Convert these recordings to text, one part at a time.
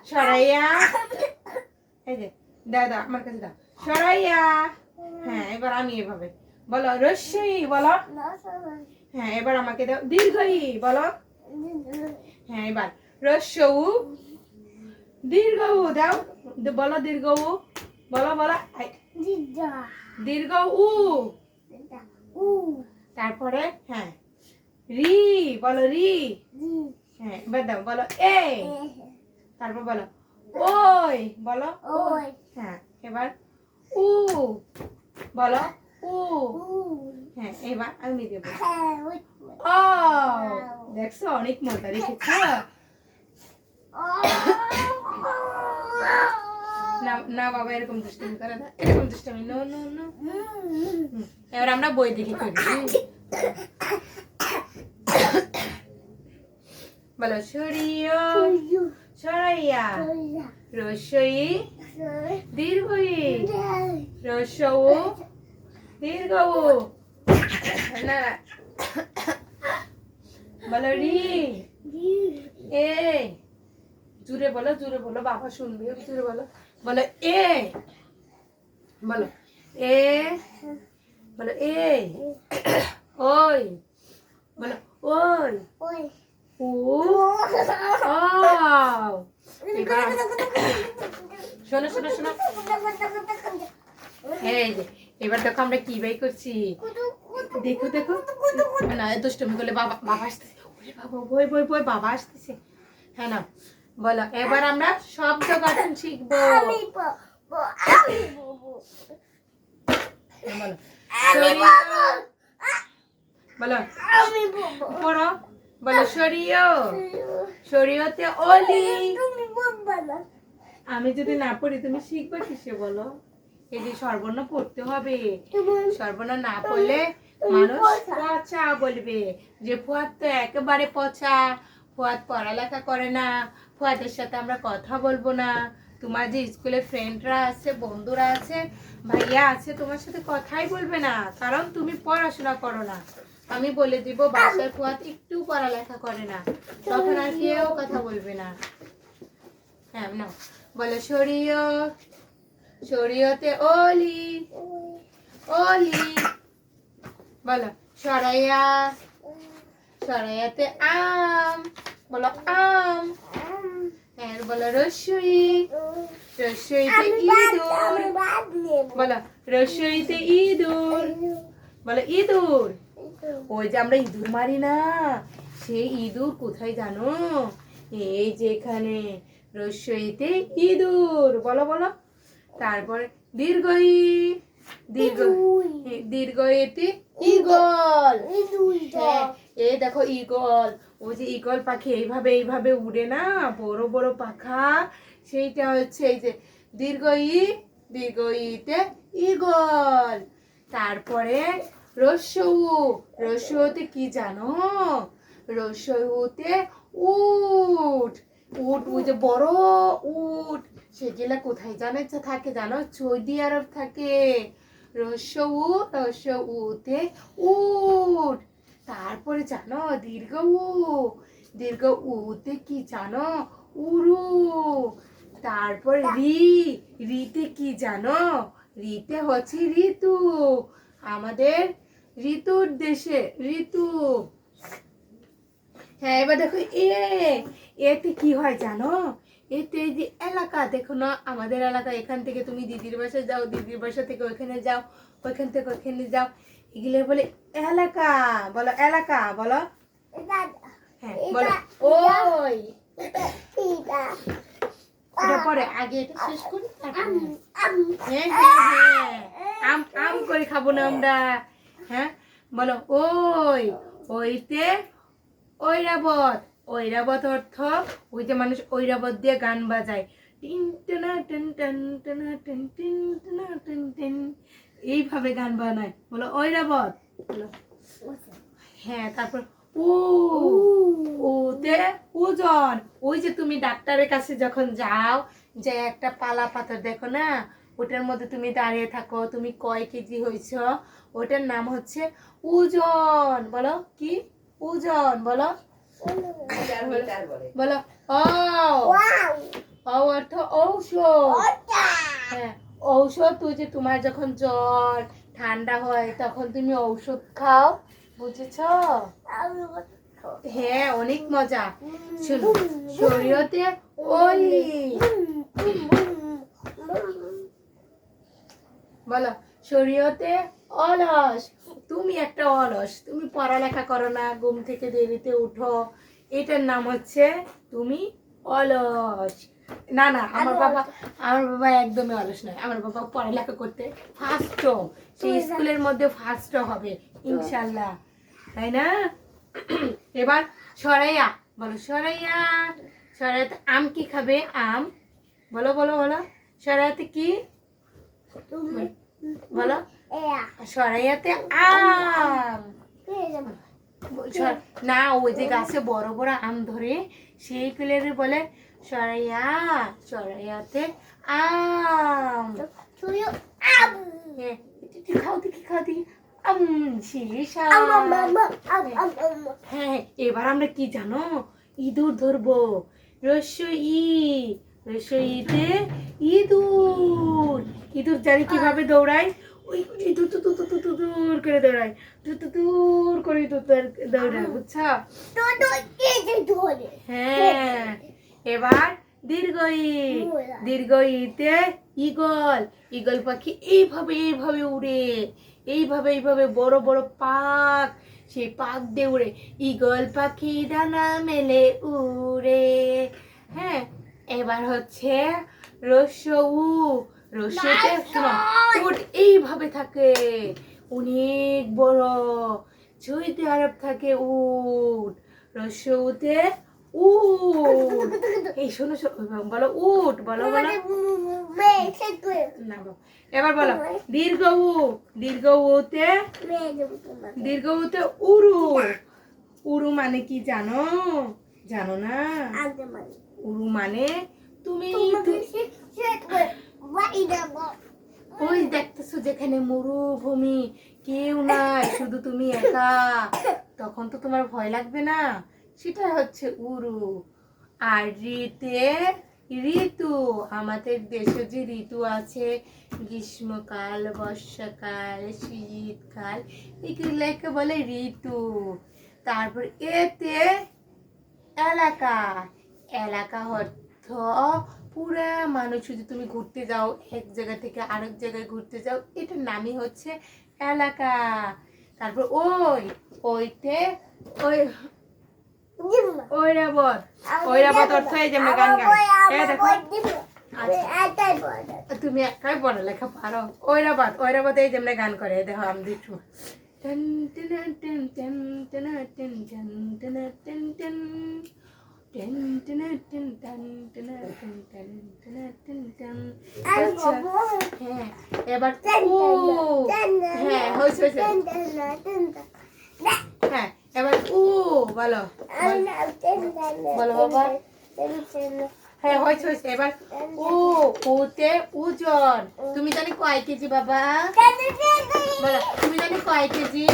সরাইয়া এই যে দাদা আমার কাছে দাও সরাইয়া হ্যাঁ এবার আমি এভাবে বলো রস্যই বলো হ্যাঁ এবার আমাকে দাও দীর্ঘই বলো হ্যাঁ এবার রস্যউ দীর্ঘ উ দাও বলো দীর্ঘ উ বলো বলো দীর্ঘ উ তারপরে হ্যাঁ রি বলো রি হ্যাঁ এবার দাও বলো এ তারপর বলো ওই বলো ওই হ্যাঁ এবার উ বলো উ হ্যাঁ এবার আমি দেবো ও দেখছো অনেক মজা রেখেছ না না বাবা এরকম দুষ্টামি করে না এরকম দুষ্টামি নো নো নো এবার আমরা বই দেখে করি বলো সরিয় সরাইয়া রস্যই দীর্ঘই রস্যউ দীর্ঘ উ না বলো রি এ জুড়ে বলো বাবা শুনবে জুড়ে বলো বলো এ বলো এ বলো এ ওই বলো ওই ও এবার শোনো শোনো শোনো এই যে এবার দেখো আমরা কি বাই করছি দেখো দেখো না দুষ্টমি করলে বাবা বাবা আসতেছে বাবা বই বই বই বাবা আসতেছে হ্যাঁ না বলো এবার আমরা শব্দ গঠন শিখবো বলো পড়ো বলো সরিয় সরিয়তে অলি আমি যদি না পড়ি তুমি শিখবে কিসে বলো এই যে সর্বর্ণ পড়তে হবে সর্বর্ণ না পড়লে মানুষ পচা বলবে যে ফুয়াদ তো একেবারে পচা ফুয়াদ পড়ালেখা করে না ফুয়াদের সাথে আমরা কথা বলবো না তোমার যে স্কুলে ফ্রেন্ডরা আছে বন্ধুরা আছে ভাইয়া আছে তোমার সাথে কথাই বলবে না কারণ তুমি পড়াশোনা করো না আমি বলে দিব বাসার ফুয়াদ একটু পড়ালেখা করে না তখন আর কেউ কথা বলবে না হ্যাঁ না বলো সরিয় সরিয়তে অলি অলি বলো সরাইয়া সরাইয়াতে আম বলো আম আর বলো রস্যই রস্যইতে ইঁদুর বলো রস্যইতে ইঁদুর বলো ইঁদুর ওই যে আমরা ইঁদুর মারি না সেই ইঁদুর কোথায় জানো এই যে এখানে রস্যইতে ইঁদুর বলো বলো তারপরে দীর্ঘই দীর্ঘ দীর্ঘইতে ঈগল এই দেখো ঈগল ওই যে ঈগল পাখি এইভাবে এইভাবে উড়ে না বড় বড় পাখা সেইটা হচ্ছে এই যে দীর্ঘই দীর্ঘইতে ঈগল তারপরে রস্যউ রস্যউতে কি জানো রস্যউতে উট উট ওই যে বড় উট সেগুলা কোথায় জানো থাকে জানো সৌদি আরব থাকে রস্যউ রস্যউতে উট তারপরে জানো দীর্ঘ উতে কি জানো উরু তারপর রিতে কি জানো রিতে হচ্ছে ঋতু আমাদের ঋতুর দেশে ঋতু হ্যাঁ এবার দেখো এতে কি হয় জানো এতে যে এলাকা দেখো না আমাদের এলাকা এখান থেকে তুমি দিদির বাসায় যাও দিদির বাসা থেকে ওইখানে যাও ওইখান থেকে ওইখানে যাও এগুলো বলে এলাকা বলো এলাকা বলো হ্যাঁ বলো ওই এটা পরে আগে এটা শেষ করি হ্যাঁ হ্যাঁ আম আম করে খাবো না আমরা হ্যাঁ বলো ওই ওইতে ঐরাবত ঐরাবত অর্থ ওই যে মানুষ ঐরাবত দিয়ে গান বাজায় টিন টেনা টেন টেন টেনা টেন টিন টেনা টেন টেন এইভাবে গান বানায় বলো ঐরাবত বলো হ্যাঁ তারপর ওতে ওজন ওই যে তুমি ডাক্তারের কাছে যখন যাও যে একটা পালা পাথর দেখো না ওটার মধ্যে তুমি দাঁড়িয়ে থাকো তুমি কয় কেজি হয়েছ ওটার নাম হচ্ছে ওজন বলো কি ওজন বলো বলো ও অর্থ ঔষধ। হ্যাঁ, ঔষধ। তুই যে তোমার যখন জ্বর ঠান্ডা হয় তখন তুমি ঔষধ খাও, বুঝেছ? হ্যাঁ, অনেক মজা। শুনো, শরীয়তে ওলি বলো, শরীয়তে অলস। তুমি একটা অলস, তুমি পড়ালেখা করো না, ঘুম থেকে দেরিতে উঠো, এটার নাম হচ্ছে তুমি অলস। না না, আমার বাবা একদমই অলস নয়। আমার বাবা পড়ালেখা করতে ফার্স্ট, সেই স্কুলের মধ্যে ফার্স্ট হবে ইনশাল্লাহ, তাই না? এবার সরাইয়া বলো, সরাইয়া। সরাইয়াতে আম কি খাবে? আম। বলো বলো বলো, সরাইয়াতে কি বলো? সরাইয়াতে আম না, ওই যে গাছে বড় বড় আম ধরে সেই প্লেয়ারে বলে সরাইয়া। সরাইয়াতে আম। খাও দেখি, খাও দেখি। হ্যাঁ, এবার আমরা কি জানো? ইঁদুর ধরবো। রস্যই, রস্যইতে ইঁদুর। ইঁদুর জানি কিভাবে দৌড়ায়? ওই ইঁদুর দূর করে দৌড়ায়, দূর করে দৌড়ায়, বুঝছো? হ্যাঁ, এবার দীর্ঘই। দীর্ঘইতে ঈগল। ঈগল পাখি এইভাবে এইভাবে উড়ে, এইভাবে এইভাবে বড় বড় পাক, সেই পাক দিয়ে উড়ে। ঈগল পাখি ডানা মেলে উড়ে। হ্যাঁ, এবার হচ্ছে রস্য উ। রস্যতে শোনো, উট এইভাবে থাকে, অনেক বড়। সৌদি আরব থাকে উট। রস্য উতে উট। এই শোনো, বলো উট, বলো বলো। না, এবার বলো দীর্ঘ উ। দীর্ঘ উতে, দীর্ঘ উতে উরু। উরু মানে কি জানো? জানো না? উরু মানে তুমি ওই দেখতেছো যেখানে মরুভূমি, কেউ নাই, শুধু তুমি একা, তখন তো তোমার ভয় লাগবে না? সেটা হচ্ছে উরু। আর ঋতে ঋতু। আমাদের দেশে যে ঋতু আছে, গ্রীষ্মকাল, বর্ষাকাল, শীতকাল, এগুলোকে বলে ঋতু। তারপর এতে এলাকা। এলাকা অর্থ পুরা মানুষ। যদি তুমি ঘুরতে যাও, এক জায়গা থেকে আরেক জায়গায় ঘুরতে যাও, এটার নামই হচ্ছে এলাকা। তারপর ওই, ওইতে ওই ঐরাবত। ঐরাবত অর্থ এই যে আমরা গান গাই। দেখো, তুমি একাই পড়ালেখা পারো। ঐরাবত, ঐরাবত এই যে আমরা গান করে, দেখো আমি দেখো। এবার হ্যাঁ, হয়েছে। হ্যাঁ, এবার উ বলো, বলো বাবা। হ্যাঁ, হয়েছে। এবার ও, ওতে ওজন। তুমি জানি কয় কেজি বাবা? বলো, তুমি জানি কয় কেজি?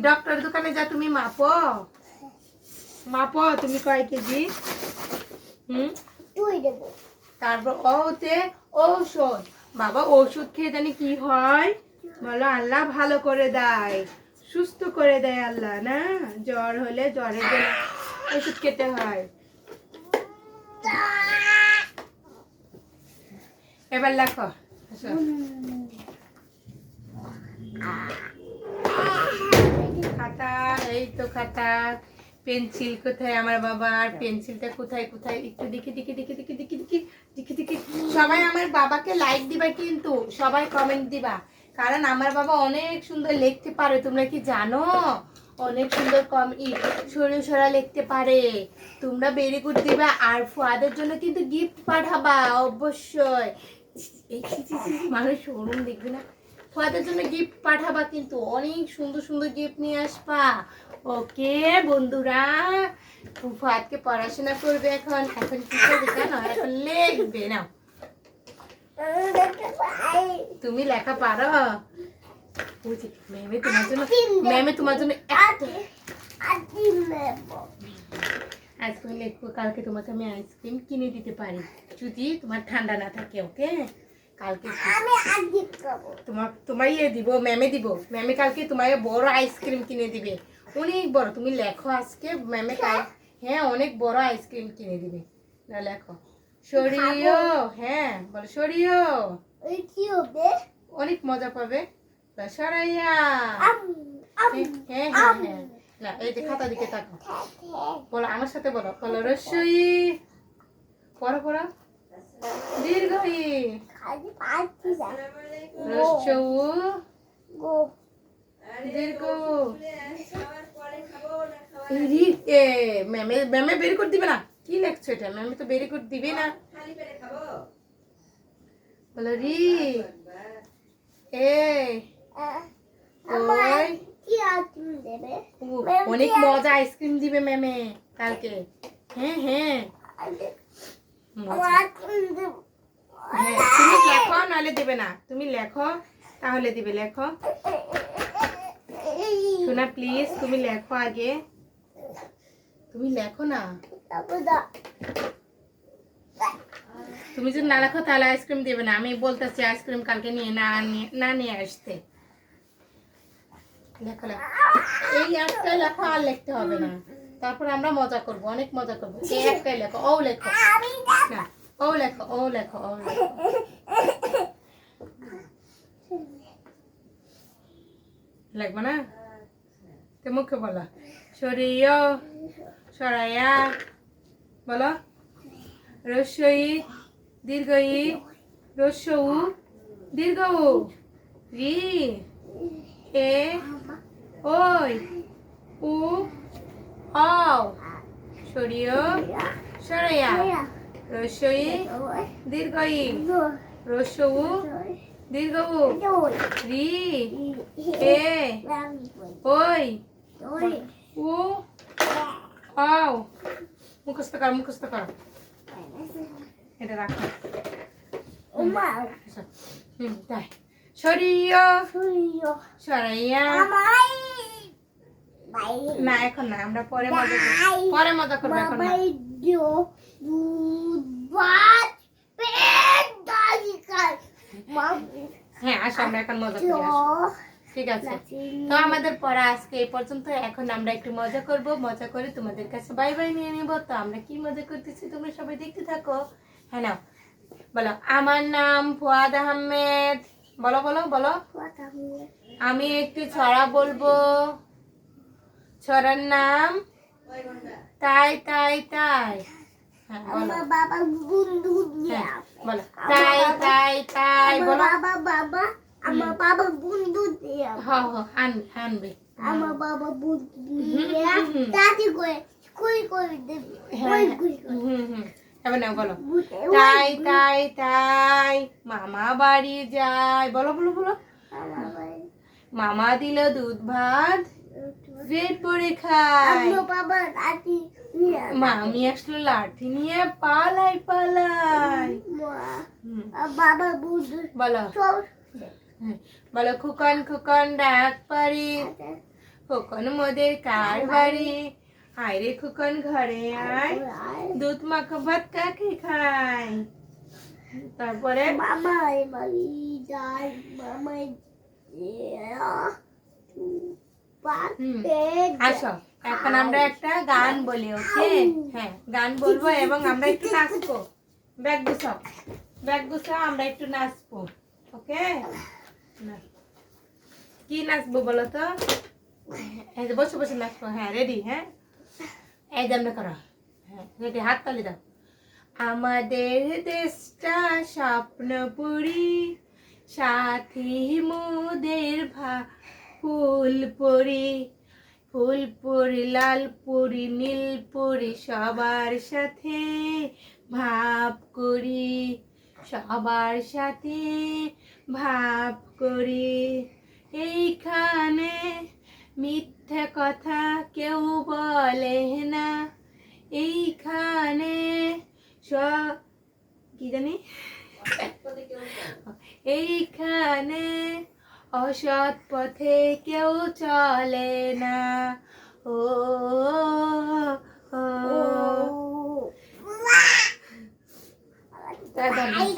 ডক্টর দোকানে যা তুমি মাপো, মাপো তুমি কয় কেজি। তারপর ওতে ঔষধ। বাবা, ওষুধ খেয়ে জানি কি হয়? বলো, আল্লাহ ভালো করে দেয়, সুস্থ করে দেয় আল্লাহ, না? জ্বর হলে জ্বরের জন্য ওষুধ খেতে হয়। এবার লেখো। খাতা, এই তো খাতা। পেন্সিল কোথায় আমার বাবার? পেন্সিলটা কোথায় কোথায়? একটু দেখি দেখি দেখি দেখি দেখি দেখি দেখি দেখি। সবাই আমার বাবাকে লাইক দিবা, কিন্তু সবাই কমেন্ট দিবা, কারণ আমার বাবা অনেক সুন্দর লিখতে পারে, তোমরা কি জানো? অনেক সুন্দর সরু সরা লিখতে পারে। তোমরা ভেরি গুড দিবা। আর ফুয়াদের জন্য কিন্তু গিফট পাঠাবা অবশ্যই। এই মানুষ শোরুম দেখবে না। ফুয়াদের জন্য গিফট পাঠাবা, কিন্তু অনেক সুন্দর সুন্দর গিফট নিয়ে আসবা। ওকে বন্ধুরা, ফুয়াদকে পড়াশোনা করবে এখন। এখন কি করবে জানো? এখন লিখবে না। তুমি লেখা পারো? ম্যামে তোমার জন্য আইসক্রিম লেখো, কালকে তোমাকে আমি আইসক্রিম কিনে দিতে পারি যদি তোমার ঠান্ডা না থাকে। ওকে, কালকে তোমার ইয়ে দিব, ম্যামে দিব। ম্যামে কালকে তোমাকে বড় আইসক্রিম কিনে দিবে, অনেক বড়। তুমি লেখো আজকে ম্যামে কাল, হ্যাঁ অনেক বড় আইসক্রিম কিনে দিবে। না লেখো সরিও, হ্যাঁ বলো সরিও, অনেক মজা পাবে। সরাইয়া, হ্যাঁ হ্যাঁ হ্যাঁ। না এই যে খাতা দিকে তাকাও, বলো আমার সাথে বলো, বলো রসই, পড়ো পড়ো, দীর্ঘই, রসৌ, দীর্ঘ। ম্যামে বের করে দিবে না, কি লেখছো এটা? ম্যামে তো বের করে দিবে না। বলো রি, এ, ওই, অনেক মজা আইসক্রিম দিবে ম্যামে কালকে। হ্যাঁ হ্যাঁ, তুমি লেখো নাহলে দিবে না, তুমি লেখো তাহলে দিবে। লেখো শোনা প্লিজ, তুমি লেখো আগে, তুমি লেখো না। তুমি যদি না লেখো তাহলে আইসক্রিম দিবে না। আমি বলতেছি আইসক্রিম কালকে না নিয়ে আসতে। লেখো লেখো, এই একটাই লেখো, আর লিখতে হবে না। তারপর আমরা মজা করব, অনেক মজা করবো। এই একটাই লেখো, ও লেখো না, ও লেখো, ও লেখো, ও লেখো। লিখবো না তো মুখে বলো, সরিয়, সরাইয়া, বলো রসই, দীর্ঘই, রসৌ, দীর্ঘ, রি, এ, ওই, উ, আও, সরিয়, সরাইয়া, রসই, দীর্ঘই, রসৌ, দীর্ঘ, রি, এ, ওই, উ, আও। মুখস্থ কর, মুখস্থ কর। এটা রাখো। তাই সরিয়, সরাইয়া। না এখন না, আমরা পরে মজা করবো, পরে মজা করবো, এখন না। হ্যাঁ আসো, আমরা এখন মজা করি, আসো। ঠিক আছে, তো আমাদের পড়া আজকে এই পর্যন্ত। এখন আমরা একটু মজা করব, মজা করে তোমাদের কাছে বাই বাই নিয়ে নিব। তো আমরা কি মজা করতেছি তোমরা সবাই দেখতে থাকো। হ্যাঁ নাও, বলো আমার নাম ফুয়াদ আহমেদ। বলো বলো বলো, আমি একটু ছড়া বলবো। ছড়ার নাম তাই তাই তাই। হ্যাঁ বলো, বলো তাই তাই তাই, বলো আমার বাবা বন্ধু দিয়া, হ্যাঁ হ্যাঁ আনবে। আমার বাবা বন্ধু দিয়া দাদি করে কই কই দেবে, কই কই এবার নাও বলো, তাই তাই তাই মামা বাড়ি যায়। বলো বলো বলো, মামা দিল দুধ ভাত, পেট পরে খায়। আমার বাবা দাদি মামি আসলো লাঠি নিয়ে পালাই পালাই। বাবা বন্ধু বলো, বলো খোকন খোকন ডাক পারি, খোকন মোদের কার বাড়ি, আয় রে খোকন ঘরে আয়, দুধ মাখা ভাত কাকে খায়। তারপরে মামাই বাড়ি যায়, মামাই আসো, এখন আমরা একটা গান বলি। ওকে, হ্যাঁ গান বলবো এবং আমরা একটু নাচবো। ব্যাগ গুছাও, ব্যাগ গুছাও, আমরা একটু নাচবো। ওকে, কি নাচবো বলো তো? এই যে বসে বসে নাচবো। হ্যাঁ রেডি? হ্যাঁ এই দামটা করো। হ্যাঁ রেডি, হাত তালি দাও। আমাদের দেশটা স্বপ্নপুরী, সাথী মোদের ফুলপুরি, ফুলপুরি লালপুরি নীলপুরি, সবার সাথে ভাব করি, সবার সাথে ভাব করি। এইখানে মিথ্যে কথা কেউ বলে না, এইখানে কি জানি, এইখানে অসৎ পথে কেউ চলে না। ও ও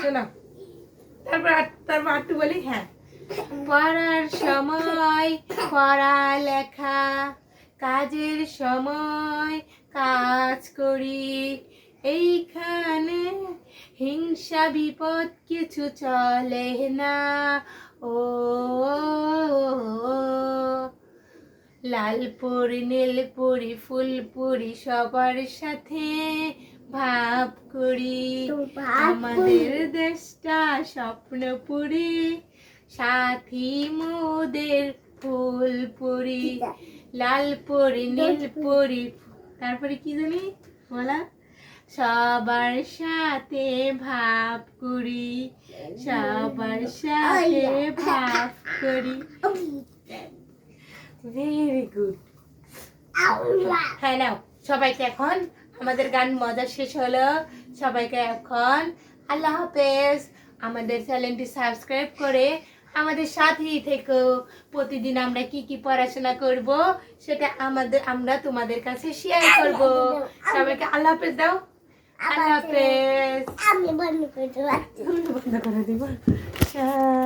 শোনো, তারপর একটু বলি। হ্যাঁ, পড়ার সময় পড়ালেখা, কাজের সময় কাজ করি, এইখানে হিংসা বিপদ কিছু চলে না। ও লাল পরি নীল পরি ফুল পরি সবার সাথে ভাব করি, আমাদের দেশটা স্বপ্নপুরি, সাথী মোদের ফুল পরি, লাল পরি নীল পরি, তারপরে কি জানি বলা, সবার সাথে ভাব করি, সবার সাথে ভাব করি। Very good. হ্যাঁ নাও, সবাইকে এখন আমাদের গান মজা শেষ হলো। সবাইকে এখন আল্লাহ হাফেজ। আমাদের চ্যানেলটি সাবস্ক্রাইব করে আমাদের সাথেই থেকো। প্রতিদিন আমরা কি কি পড়াশোনা করব সেটা আমরা তোমাদের কাছে শেয়ার করব। সবাইকে আল্লাহ হাফেজ দাও। আল্লাহ হাফেজ। আমি বন্ধ করে দেবো। বন্ধ করে দিব।